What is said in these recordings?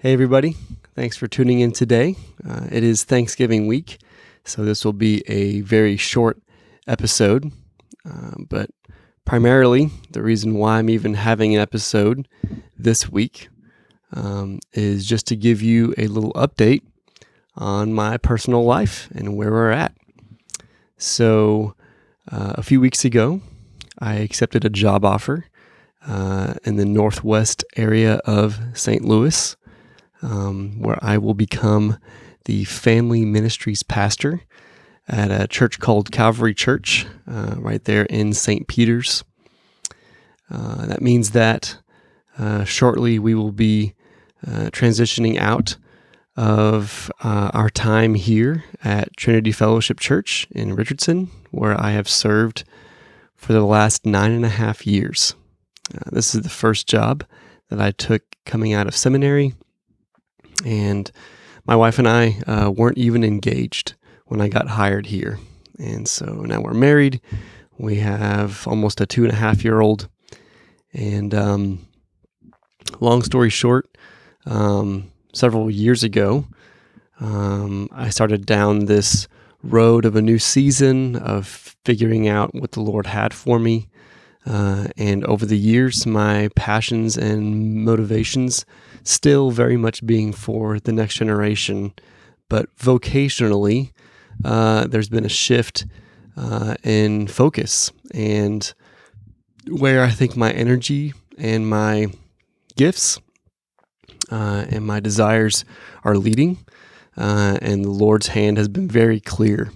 Hey everybody, thanks for tuning in today. It is Thanksgiving week, so this will be a very short episode, but primarily the reason why I'm even having an episode this week is just to give you a little update on my personal life and where we're at. So a few weeks ago, I accepted a job offer in the northwest area of St. Louis, where I will become the family ministries pastor at a church called Calvary Church, right there in St. Peter's. That means that shortly we will be transitioning out of our time here at Trinity Fellowship Church in Richardson, where I have served for the last 9.5 years. This is the first job that I took coming out of seminary. And my wife and I weren't even engaged when I got hired here. And so now we're married. We have almost a 2.5-year-old. And long story short, several years ago, I started down this road of a new season of figuring out what the Lord had for me. And over the years, my passions and motivations still very much being for the next generation, but vocationally, there's been a shift in focus and where I think my energy and my gifts and my desires are leading, and the Lord's hand has been very clear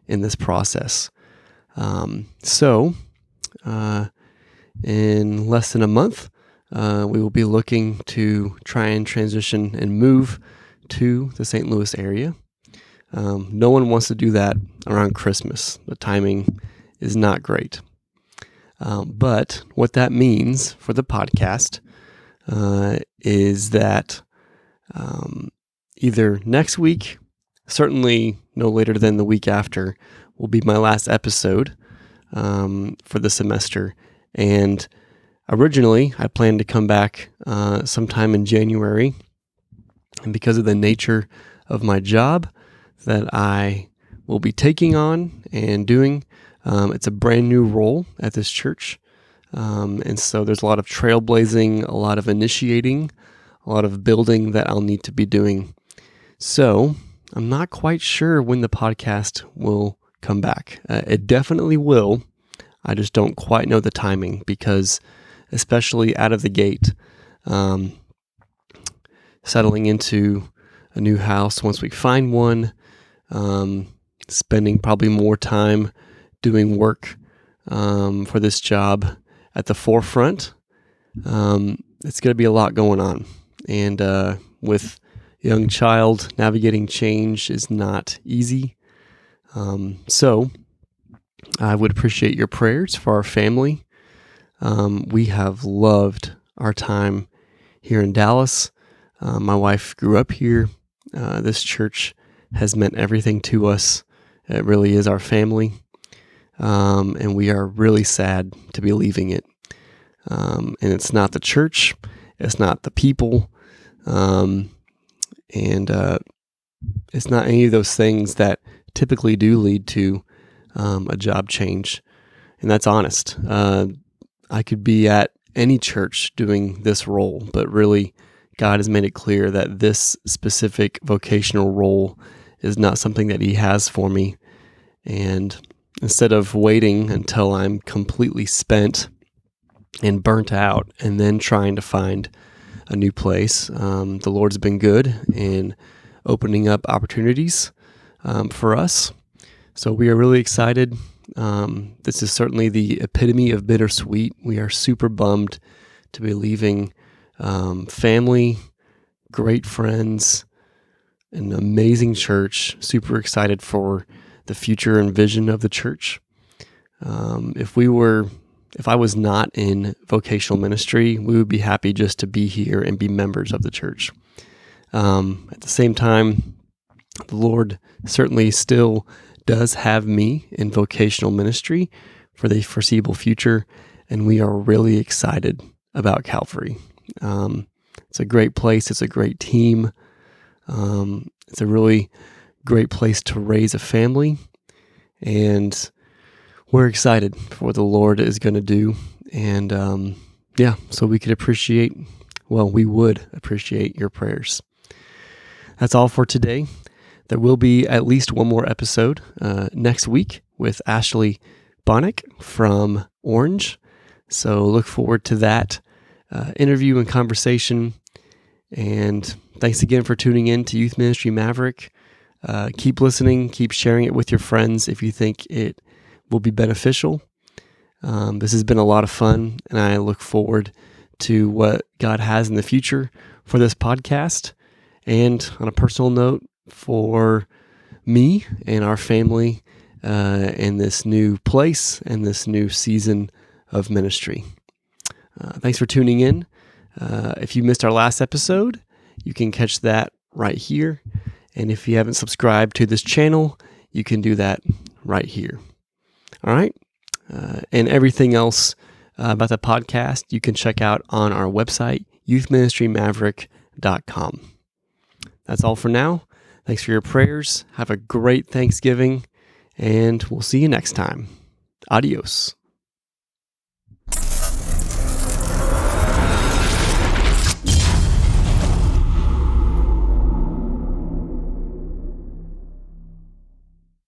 in this process. So in less than a month, we will be looking to try and transition and move to the St. Louis area. No one wants to do that around Christmas. The timing is not great. But what that means for the podcast is that either next week, certainly no later than the week after, will be my last episode for the semester. And originally, I planned to come back sometime in January, and because of the nature of my job that I will be taking on and doing, it's a brand new role at this church, and so there's a lot of trailblazing, a lot of initiating, a lot of building that I'll need to be doing. So I'm not quite sure when the podcast will come back. It definitely will. I just don't quite know the timing because, especially out of the gate, settling into a new house once we find one, spending probably more time doing work for this job at the forefront. It's going to be a lot going on. And with a young child, navigating change is not easy. So I would appreciate your prayers for our family. We have loved our time here in Dallas. My wife grew up here. This church has meant everything to us. It really is our family. And we are really sad to be leaving it. And it's not the church. It's not the people. And it's not any of those things that typically do lead to a job change. And that's honest. I could be at any church doing this role, but really God has made it clear that this specific vocational role is not something that He has for me. And instead of waiting until I'm completely spent and burnt out and then trying to find a new place, the Lord's been good in opening up opportunities for us. So we are really excited. This is certainly the epitome of bittersweet. We are super bummed to be leaving family, great friends, an amazing church, super excited for the future and vision of the church. If I was not in vocational ministry, we would be happy just to be here and be members of the church. At the same time, the Lord certainly still does have me in vocational ministry for the foreseeable future, and we are really excited about Calvary. It's a great place. It's a great team. It's a really great place to raise a family. And we're excited for what the Lord is going to do. And so we would appreciate your prayers. That's all for today. There will be at least one more episode next week with Ashley Bonnick from Orange. So look forward to that interview and conversation. And thanks again for tuning in to Youth Ministry Maverick. Keep listening, keep sharing it with your friends if you think it will be beneficial. This has been a lot of fun, and I look forward to what God has in the future for this podcast. And on a personal note, for me and our family in this new place and this new season of ministry. Thanks for tuning in. If you missed our last episode, you can catch that right here. And if you haven't subscribed to this channel, you can do that right here. All right. And everything else about the podcast, you can check out on our website, youthministrymaverick.com. That's all for now. Thanks for your prayers. Have a great Thanksgiving, and we'll see you next time. Adios.